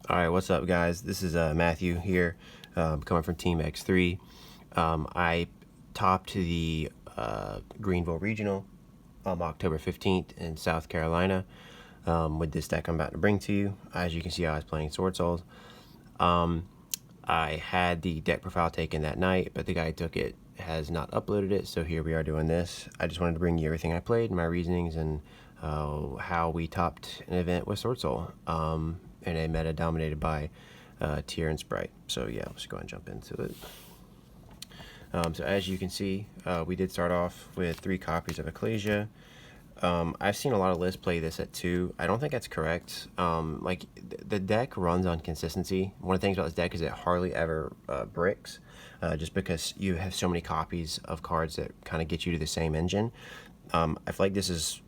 Alright, what's up guys? This is Matthew here, coming from Team X3. I topped the Greenville Regional on October 15th in South Carolina with this deck I'm about to bring to you. As you can see, I was playing SwordSoul. I had the deck profile taken that night, but the guy who took it has not uploaded it, so here we are doing this. I just wanted to bring you everything I played, my reasonings, and how we topped an event with SwordSoul. In a meta dominated by Tier and Sprite. So yeah, let's go ahead and jump into it. So as you can see, we did start off with 3 copies of Ecclesia. I've seen a lot of lists play this at 2. I don't think that's correct. The deck runs on consistency. One of the things about this deck is it hardly ever bricks, just because you have so many copies of cards that kind of get you to the same engine. I feel like this is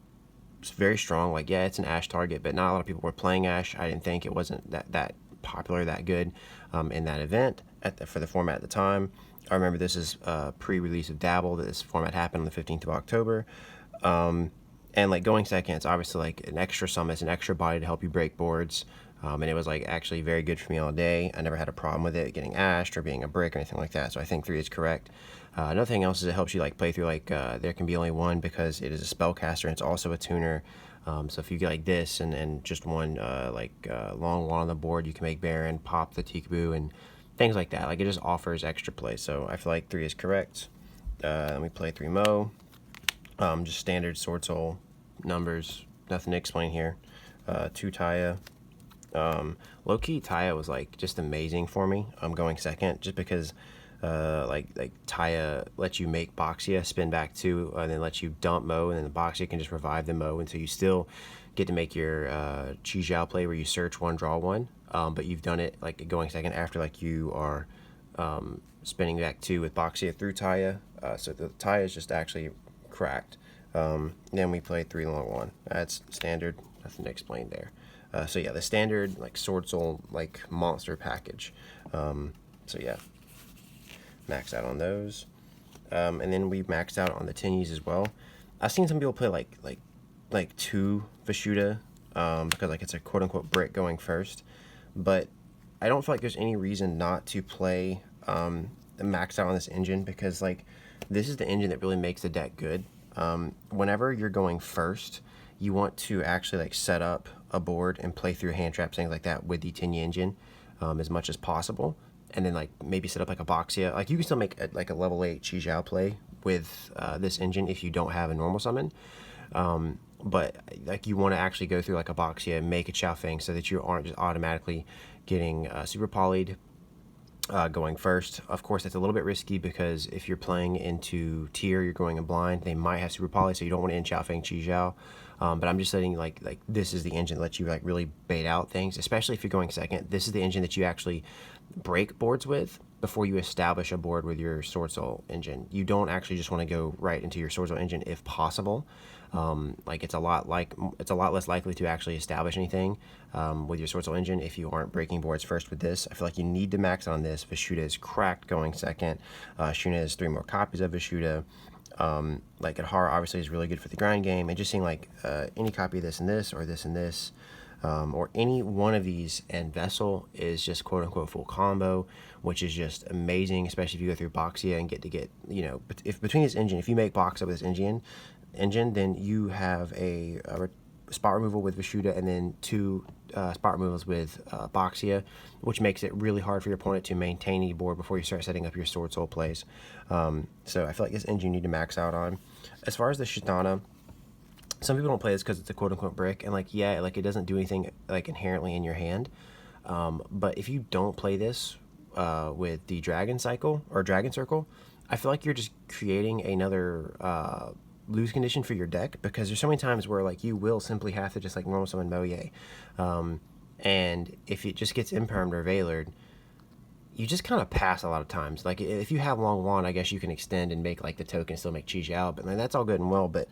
very strong. Like, yeah, it's an Ash target, but not a lot of people were playing Ash. I didn't think it wasn't that popular, that good in that event for the format at the time. I remember this is pre-release of Dabble, that this format happened on the 15th of October. And like going second, it's obviously like an extra summon, it's an extra body to help you break boards. And it was like actually very good for me all day. I never had a problem with it getting ashed or being a brick or anything like that. So I think 3 is correct. Another thing else is it helps you like play through like there can be only one, because it is a spellcaster and it's also a tuner. So if you get like this and just one long wand on the board, you can make Baron, pop the Tikaboo, and things like that. Like, it just offers extra play. So I feel like 3 is correct. And we play 3 Mo. Just standard SwordSoul numbers. Nothing to explain here. 2 Taya. Low-key, Taya was like just amazing for me. I'm going second just because like Taya lets you make Boxia spin back 2 and then lets you dump Mo, and then the Boxia can just revive the Mo, and so you still get to make your Chi Zhao play where you search 1, draw 1, but you've done it like going second after like you are spinning back 2 with Boxia through Taya. So the Taya is just actually cracked. Then we play 3 long 1. That's standard. Nothing to explain there. So yeah, the standard like SwordSoul like monster package. So yeah, maxed out on those. And then we maxed out on the Tinnies as well. I've seen some people play like 2 Vishuda because like it's a quote unquote brick going first, but I don't feel like there's any reason not to play maxed out on this engine, because like this is the engine that really makes the deck good. Whenever you're going first, you want to actually like set up a board and play through hand traps, things like that, with the Tinny engine as much as possible, and then like maybe set up like a Boxia. Like you can still make like a level 8 Chi Zhao play with this engine if you don't have a normal summon, but like you want to actually go through like a Boxia, make a Chao Feng, so that you aren't just automatically getting super polyed going first. Of course, that's a little bit risky, because if you're playing into tier, you're going in blind, they might have super poly, so you don't want to end Chao Feng Chi Zhao. But I'm just saying like this is the engine that lets you like really bait out things, especially if you're going second. This is the engine that you actually break boards with before you establish a board with your SwordSoul engine. You don't actually just want to go right into your SwordSoul engine if possible. Like it's a lot less likely to actually establish anything with your SwordSoul engine if you aren't breaking boards first with this. I feel like you need to max on this. Vishuda is cracked going second. Shuna has 3 more copies of Vishuda. Like Adhara obviously is really good for the grind game, and just seeing like any copy of this and this, or this and this, or any one of these, and Vessel is just quote unquote full combo, which is just amazing, especially if you go through Boxia and get you know, if between this engine, if you make Boxia with this engine, then you have a spot removal with Vishuda, and then 2 spot removals with Boxia, which makes it really hard for your opponent to maintain any board before you start setting up your SwordSoul plays. So I feel like this engine you need to max out on. As far as the Shitana, some people don't play this because it's a quote-unquote brick, and like, yeah, like it doesn't do anything like inherently in your hand. But if you don't play this with the Dragon Cycle or Dragon Circle, I feel like you're just creating another lose condition for your deck, because there's so many times where like you will simply have to just like normal summon Moye, and if it just gets impermed or Veilered, you just kind of pass a lot of times. Like if you have long wand, I guess you can extend and make like the token still make Chi Zhao, but that's all good and well, but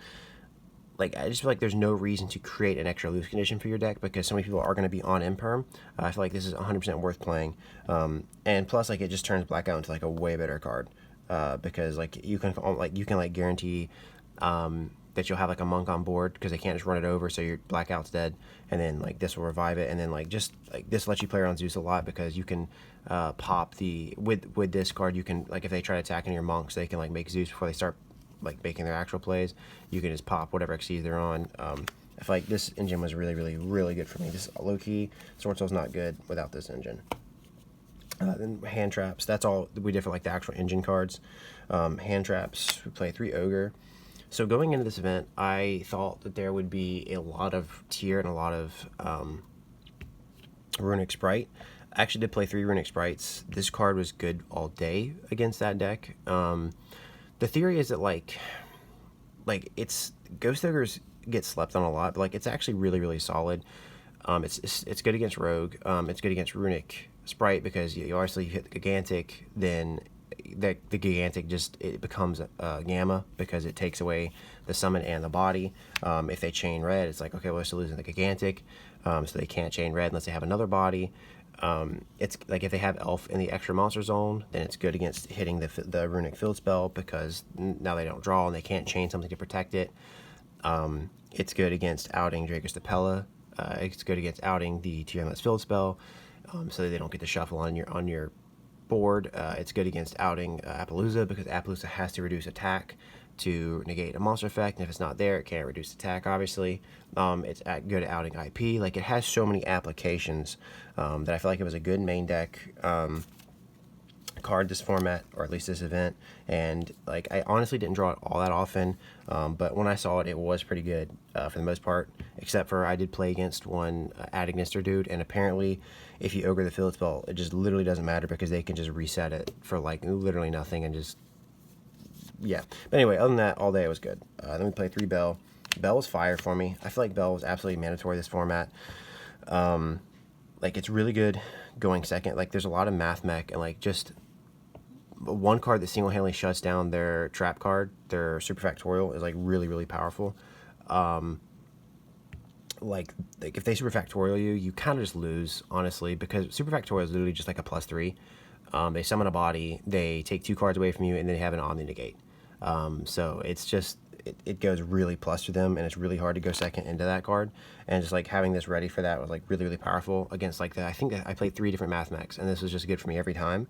like I just feel like there's no reason to create an extra lose condition for your deck, because so many people are going to be on imperm. I feel like this is 100% worth playing, and plus like it just turns Blackout into like a way better card, because like you can guarantee that you'll have like a monk on board because they can't just run it over, so your blackout's dead, and then like this will revive it, and then like just like this lets you play around Zeus a lot because you can pop the with this card you can, like if they try to attack any of your monks, they can like make Zeus before they start like making their actual plays. You can just pop whatever XCs they're on. I feel like this engine was really good for me. Just low key, SwordSoul's not good without this engine. Then hand traps, that's all we did for like the actual engine cards. Hand traps, we play 3 Ogre. So going into this event, I thought that there would be a lot of tier and a lot of Runic Sprite. I actually did play 3 Runic Sprites. This card was good all day against that deck. The theory is that like it's Ghost Ogres get slept on a lot, but like it's actually really solid. It's good against Rogue. It's good against Runic Sprite because you obviously hit the Gigantic, then the Gigantic it becomes a Gamma because it takes away the summon and the body. If they chain red, it's like, okay, well, they're still losing the Gigantic, so they can't chain red unless they have another body. It's like if they have Elf in the extra monster zone, then it's good against hitting the Runic Field Spell because now they don't draw and they can't chain something to protect it. It's good against outing Draco's Stapella. It's good against outing the TMS Field Spell, so that they don't get to shuffle on your board. It's good against outing Appaloosa because Appaloosa has to reduce attack to negate a monster effect, and if it's not there, it can't reduce attack, obviously. It's good at outing IP. Like, it has so many applications that I feel like it was a good main deck card this format, or at least this event. And like, I honestly didn't draw it all that often, but when I saw it, it was pretty good for the most part, except for I did play against one Adignister dude, and apparently if you ogre the field spell, it just literally doesn't matter because they can just reset it for like literally nothing, and just, yeah. But anyway, other than that, all day it was good. Then we played 3 Bell. Bell was fire for me. I feel like Bell was absolutely mandatory this format. Like, it's really good going second. Like, there's a lot of math mech, and like just one card that single-handedly shuts down their trap card, their Superfactorial, is like really powerful. Like if they Superfactorial you kind of just lose, honestly, because Superfactorial is literally just like a +3. They summon a body, they take 2 cards away from you, and then they have an Omni Negate. So it's just, it goes really plus to them, and it's really hard to go second into that card. And just like having this ready for that was like really powerful against like I think that I played 3 different math mechs, and this was just good for me every time.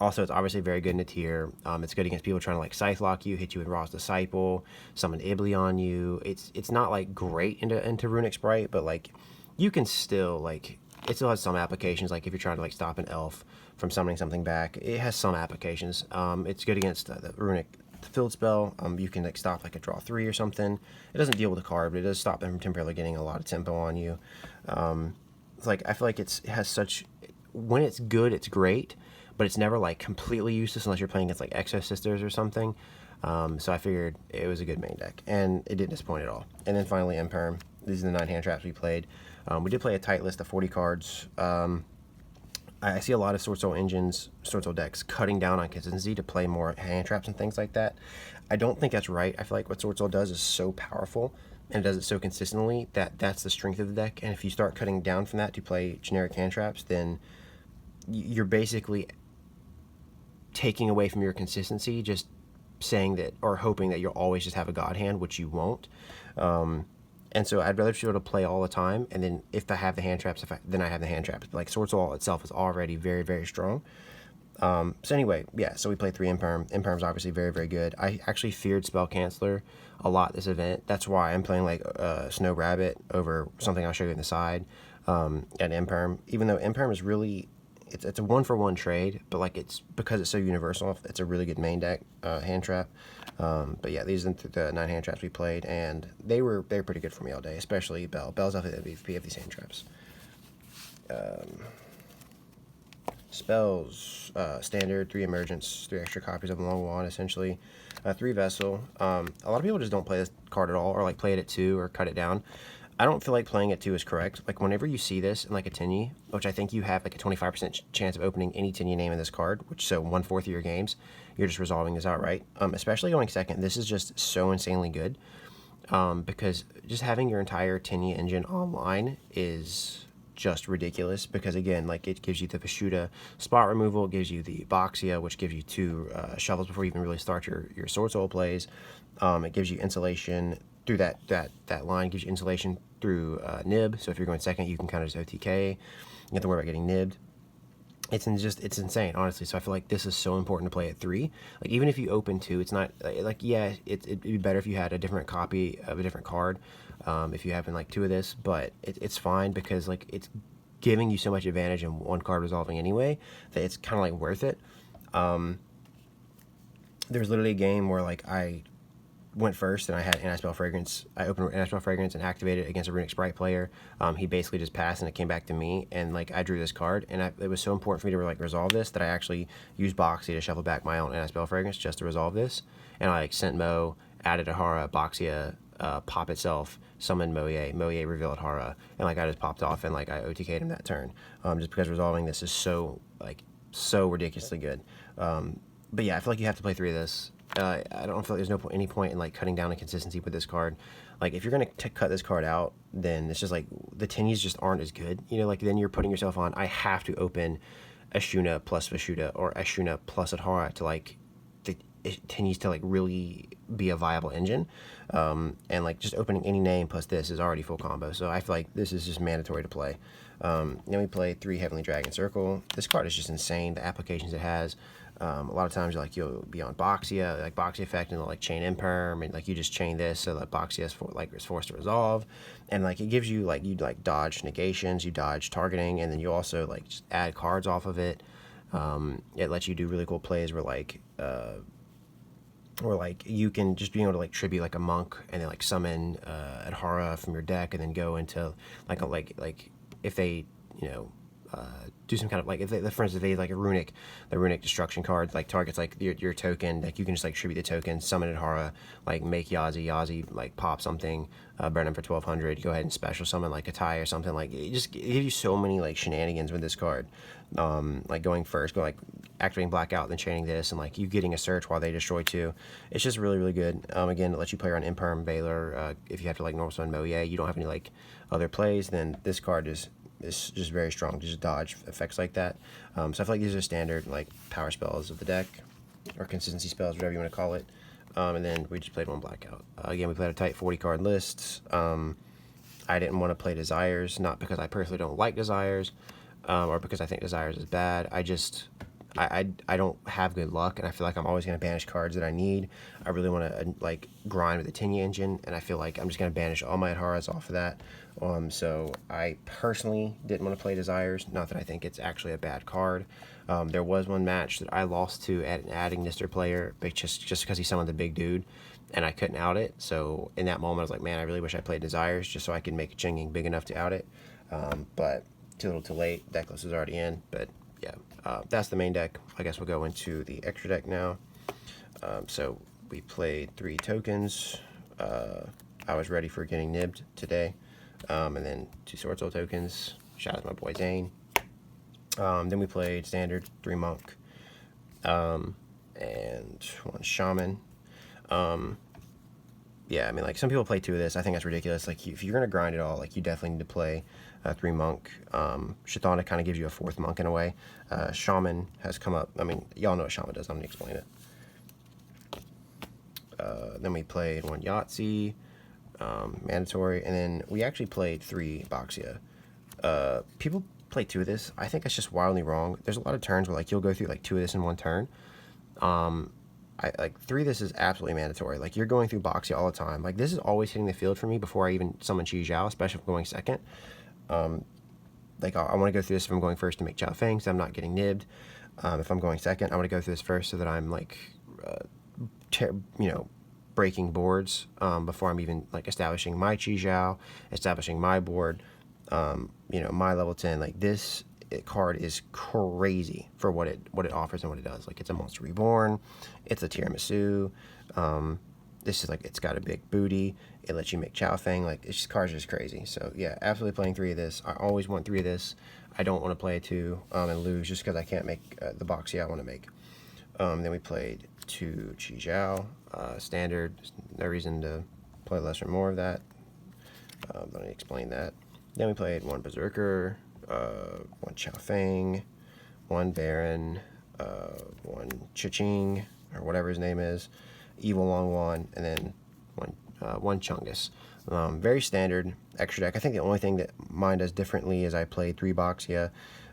Also, it's obviously very good in a tier. It's good against people trying to like Scythe Lock you, hit you with Raw's Disciple, summon Ibly on you. It's not like great into Runic Sprite, but like you can still like, it still has some applications. Like if you're trying to like stop an elf from summoning something back, it has some applications. It's good against the Runic Field Spell. You can like stop like a draw 3 or something. It doesn't deal with a card, but it does stop them from temporarily getting a lot of tempo on you. It's like, I feel like it has such, when it's good, it's great, but it's never like completely useless unless you're playing against like Exo Sisters or something. So I figured it was a good main deck, and it didn't disappoint at all. And then finally, Imperm. These are the 9 hand traps we played. We did play a tight list of 40 cards. I see a lot of SwordSoul decks cutting down on consistency to play more hand traps and things like that. I don't think that's right. I feel like what SwordSoul does is so powerful, and it does it so consistently that that's the strength of the deck. And if you start cutting down from that to play generic hand traps, then you're basically taking away from your consistency, just saying that, or hoping that you'll always just have a god hand, which you won't. And so I'd rather just be able to play all the time, and then if I have the hand traps, then I have the hand traps. But like SwordSoul itself is already very strong. So anyway, yeah, so we played 3 Imperm. Imperm's obviously very good. I actually feared Spell Canceller a lot this event. That's why I'm playing like Snow Rabbit over something I'll show you on the side, and Imperm. Even though Imperm is really, it's a 1-for-1 trade, but like it's because it's so universal, it's a really good main deck hand trap. But yeah, these are the 9 hand traps we played, and they were pretty good for me all day, especially Bell. Bell's definitely the MVP of these hand traps. Spells, standard, 3 emergence, 3 extra copies of Long Wand, essentially. 3 Vessel. A lot of people just don't play this card at all, or like play it at 2 or cut it down. I don't feel like playing at 2 is correct. Like whenever you see this in like a Tinny, which I think you have like a 25% chance of opening any Tinny name in this card, which so 1/4 of your games, you're just resolving this outright. Especially going second, this is just so insanely good. Because just having your entire Tinny engine online is just ridiculous, because again, like it gives you the Vashuda spot removal, it gives you the Boxia, which gives you 2 shovels before you even really start your SwordSoul plays. It gives you insulation, through that line, gives you insulation through nib. So if you're going second, you can kind of just OTK. You don't have to worry about getting nibbed. It's insane, honestly. So I feel like this is so important to play at 3. Like, even if you open 2, it's not like, yeah, it'd be better if you had a different copy of a different card, if you have like 2 of this, but it's fine because like it's giving you so much advantage in one card resolving anyway that it's kind of like worth it. There's literally a game where like I went first and I had Anti-Spell Fragrance. I opened Anti-Spell Fragrance and activated it against a Runic Sprite player. He basically just passed and it came back to me, and like I drew this card, and it was so important for me to like resolve this that I actually used Boxia to shuffle back my own Anti-Spell Fragrance just to resolve this. And I like sent Mo, added Ahara, Boxia, pop itself, summoned Moye revealed Hara, and like I just popped off and like I OTK'd him that turn, just because resolving this is so ridiculously good. But yeah, I feel like you have to play 3 of this. I don't feel like there's any point in like cutting down the consistency with this card. Like if you're gonna cut this card out, then it's just like the tinnies just aren't as good. You know, like then you're putting yourself on. I have to open Ashuna plus Vashuda or Ashuna plus Adhara to like the tinnies to like really be a viable engine. And like just opening any name plus this is already full combo. So I feel like this is just mandatory to play. Then we play 3 Heavenly Dragon Circle. This card is just insane. The applications it has. A lot of times you'll be on Boxia, like Boxia effect, and like chain imperm, and like you just chain this so that Boxia is forced to resolve, and like it gives you like you like dodge negations, you dodge targeting, and then you also like just add cards off of it. It lets you do really cool plays where like you can just be able to like tribute like a monk and then like summon Adhara from your deck and then go into like if they do some kind of like if they, for instance, if they like the runic destruction card like targets like your token, like you can just like tribute the token, summon Adhara, like make Yazi like pop something, burn them for 1200, go ahead and special summon like a tie or something. Like it gives you so many like shenanigans with this card. Like going first, like activating blackout, then chaining this, and like you getting a search while they destroy 2. It's just really good. Again, it lets you play around Imperm, Valor. If you have to like normal summon Moye, you don't have any like other plays, then this card is just very strong. Just dodge effects like that. So I feel like these are standard like power spells of the deck, or consistency spells, whatever you want to call it. And then we just played 1 blackout. Again, we played a tight 40 card list. I didn't want to play Desires, not because I personally don't like Desires, or because I think Desires is bad. I don't have good luck, and I feel like I'm always going to banish cards that I need. I really want to like grind with the Tinya engine, and I feel like I'm just going to banish all my Adharas off of that. So I personally didn't want to play Desires, not that I think it's actually a bad card. There was one match that I lost to at an adding Nister player, but just because he summoned the big dude, and I couldn't out it. So in that moment, I was like, man, I really wish I played Desires just so I could make a Chinging big enough to out it. But too little too late. Deck list is already in, but yeah, that's the main deck. I guess we'll go into the extra deck now. So we played 3 tokens. I was ready for getting nibbed today. And then 2 SwordSoul tokens. Shout out to my boy Zane. Then we played standard 3 monk, and 1 shaman. Yeah, I mean, like some people play 2 of this. I think that's ridiculous. Like if you're gonna grind it all, like you definitely need to play 3 monk. Shatana kind of gives you a 4th monk in a way. Shaman has come up. I mean, y'all know what shaman does. I'm gonna explain it. Then we played 1 Yahtzee. Mandatory, and then we actually played 3 Boxia. People play 2 of this. I think that's just wildly wrong. There's a lot of turns where like you'll go through like 2 of this in 1 turn. I like 3 of this is absolutely mandatory. Like you're going through Boxia all the time. Like this is always hitting the field for me before I even summon Chi Zhao, especially if I'm going second. Like I want to go through this if I'm going first to make Chao Feng, so I'm not getting nibbed. If I'm going second, I want to go through this first so that I'm like, breaking boards before I'm even like establishing my Chi Zhao, establishing my board, my level 10. Like this card is crazy for what it offers and what it does. Like it's a Monster Reborn, it's a tiramisu. This is like, it's got a big booty. It lets you make Chao Feng. Like it's just, cards are just crazy. So yeah, absolutely playing 3 of this. I always want 3 of this. I don't want to play 2 and lose just because I can't make the Boxia I want to make. Then we played 2 Chi Zhao, standard. There's no reason to play less or more of that. Let me explain that. Then we played 1 Berserker, 1 Chao Feng, 1 Baron, 1 Chiching, or whatever his name is, Evil Long Wan, and then 1 one Chungus. Very standard extra deck. I think the only thing that mine does differently is I played 3 Boxia.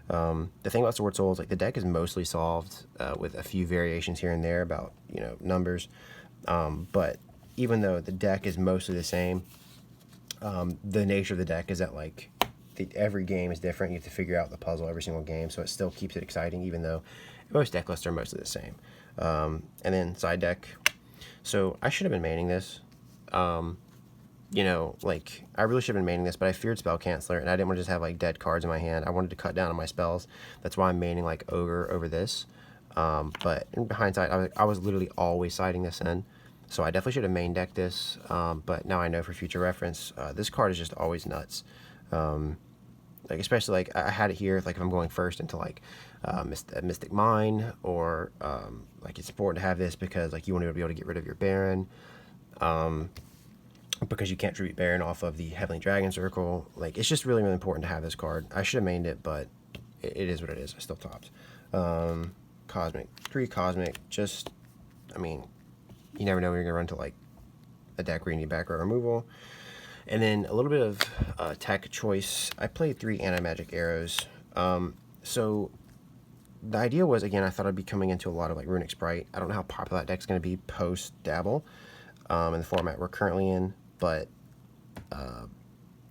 The thing about SwordSoul is like the deck is mostly solved with a few variations here and there about, you know, numbers. But even though the deck is mostly the same, the nature of the deck is that like every game is different. You have to figure out the puzzle every single game, so it still keeps it exciting, even though most deck lists are mostly the same. And then side deck. So I should have been maining this. You know, like, I really should have been maining this, but I feared Spell Canceller, and I didn't want to just have, like, dead cards in my hand. I wanted to cut down on my spells. That's why I'm maining, like, Ogre over this. But in hindsight, I was literally always siding this in. So I definitely should have main decked this, but now I know for future reference, this card is just always nuts. Like, especially, like, I had it here, like, if I'm going first into, like, Mystic Mine, or, like, it's important to have this because, like, you want to be able to get rid of your Baron. Because you can't tribute Baron off of the Heavenly Dragon Circle. Like, it's just really, really important to have this card. I should have mained it, but it is what it is. I still topped. Cosmic. 3 Cosmic. Just, I mean, you never know when you're going to run to, like, a deck where you need back row removal. And then a little bit of tech choice. I played 3 Anti-Magic Arrows. So the idea was, again, I thought I'd be coming into a lot of, like, Runic Sprite. I don't know how popular that deck's going to be post-Dabble in the format we're currently in. But,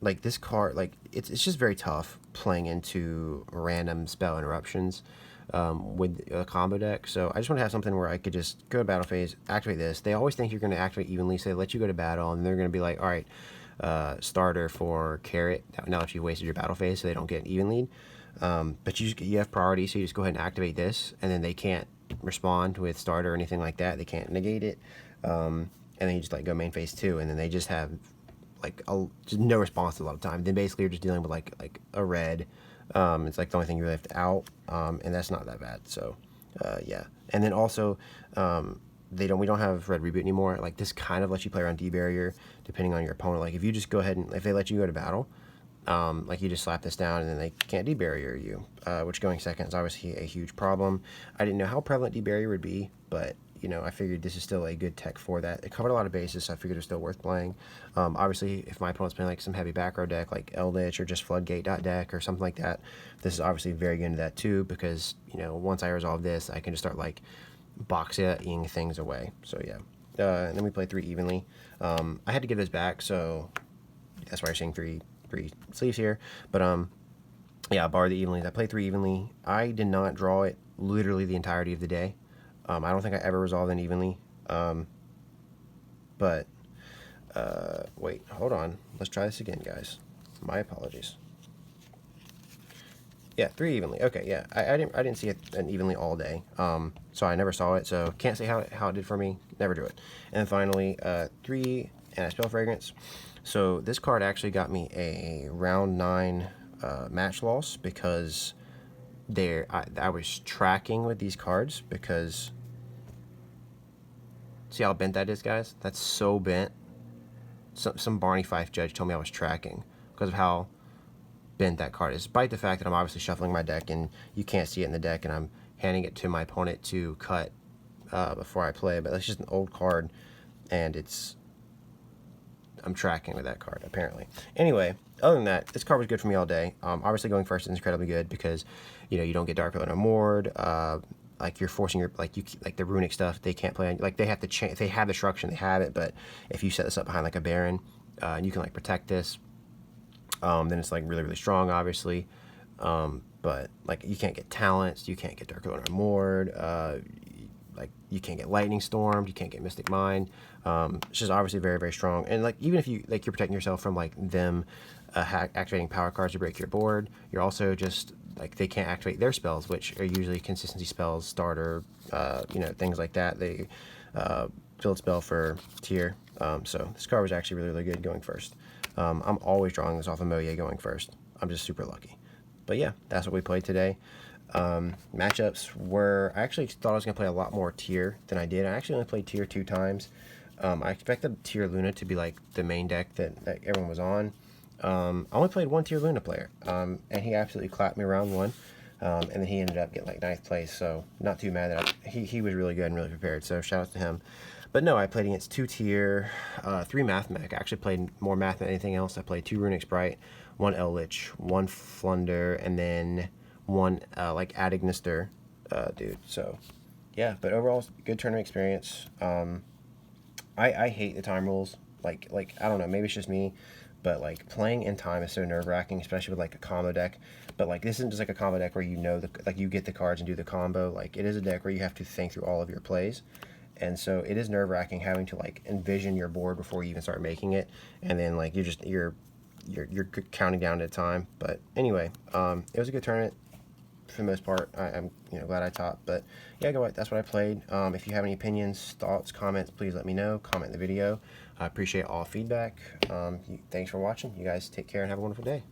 like, this card, like, it's just very tough playing into random spell interruptions with a combo deck. So I just want to have something where I could just go to battle phase, activate this. They always think you're going to activate evenly, so they let you go to battle, and they're going to be like, all right, starter for Carrot, now that you've wasted your battle phase, so they don't get an even lead. But you have priority, so you just go ahead and activate this, and then they can't respond with starter or anything like that. They can't negate it. And then you just like go main phase 2, and then they just have like just no response a lot of time. Then basically you're just dealing with like a red. It's like the only thing you really have to out, and that's not that bad. So yeah. And then also we don't have red reboot anymore. Like, this kind of lets you play around D barrier depending on your opponent. Like, if you just go ahead and if they let you go to battle, like, you just slap this down and then they can't D barrier you, which going second is obviously a huge problem. I didn't know how prevalent D barrier would be, but you know, I figured this is still a good tech for that. It covered a lot of bases, so I figured it was still worth playing. Obviously, if my opponent's playing like some heavy back row deck, like Eldritch or just Floodgate deck or something like that, this is obviously very good into that too, because, you know, once I resolve this, I can just start like Boxia-ing things away. So yeah. And then we played 3 evenly. I had to give this back, so that's why you're seeing three sleeves here. But yeah, I borrowed the evenly. I played 3 evenly. I did not draw it literally the entirety of the day. I don't think I ever resolved it evenly. But wait, hold on. Let's try this again, guys. My apologies. Yeah, 3 evenly. Okay, yeah. I didn't see it an evenly all day. So I never saw it. So can't say how it did for me. Never do it. And then finally, 3 Anti-Spell Fragrance. So this card actually got me a round 9 match loss because I was tracking with these cards because. See how bent that is, guys? That's so bent. Some Barney Fife judge told me I was tracking because of how bent that card is. Despite the fact that I'm obviously shuffling my deck and you can't see it in the deck, and I'm handing it to my opponent to cut before I play. But that's just an old card, and I'm tracking with that card, apparently. Anyway, other than that, this card was good for me all day. Obviously, going first is incredibly good because, you know, you don't get Dark Pillar No Moored. Like, you're forcing your, like the runic stuff, they can't play on, like, they have to change, they have destruction, they have it, but if you set this up behind, like, a Baron, and you can, like, protect this, then it's, like, really, really strong, obviously, but, like, you can't get talents, you can't get Dark Pillar No Moored, like, you can't get Lightning Stormed, you can't get Mystic Mine. It's just obviously very, very strong, and, like, even if you, like, you're protecting yourself from, like, them activating power cards to break your board, you're also just, like, they can't activate their spells, which are usually consistency spells, starter, you know, things like that. They build spell for tier. So this card was actually really, really good going first. I'm always drawing this off of Moye going first. I'm just super lucky. But yeah, that's what we played today. Matchups were, I actually thought I was going to play a lot more tier than I did. I actually only played tier 2 times. I expected tier Luna to be like the main deck that everyone was on. I only played 1 tier Luna player, and he absolutely clapped me round 1, and then he ended up getting like 9th place, so not too mad that he was really good and really prepared, so shout out to him. But no, I played against 2 tier, 3 math mech. I actually played more math than anything else. I played 2 Runic Sprite, 1 Eldritch, 1 Flunder, and then 1 like Adignister dude. So yeah, but overall, good tournament experience. I hate the time rules. Like I don't know, maybe it's just me, but like playing in time is so nerve wracking, especially with like a combo deck. But like this isn't just like a combo deck where you know the like you get the cards and do the combo. Like it is a deck where you have to think through all of your plays, and so it is nerve wracking having to like envision your board before you even start making it, and then like you're counting down to time. But anyway, it was a good tournament for the most part. I'm glad I topped, but yeah, that's what I played. If you have any opinions, thoughts, comments, please let me know. Comment in the video. I appreciate all feedback. Thanks for watching. You guys take care and have a wonderful day.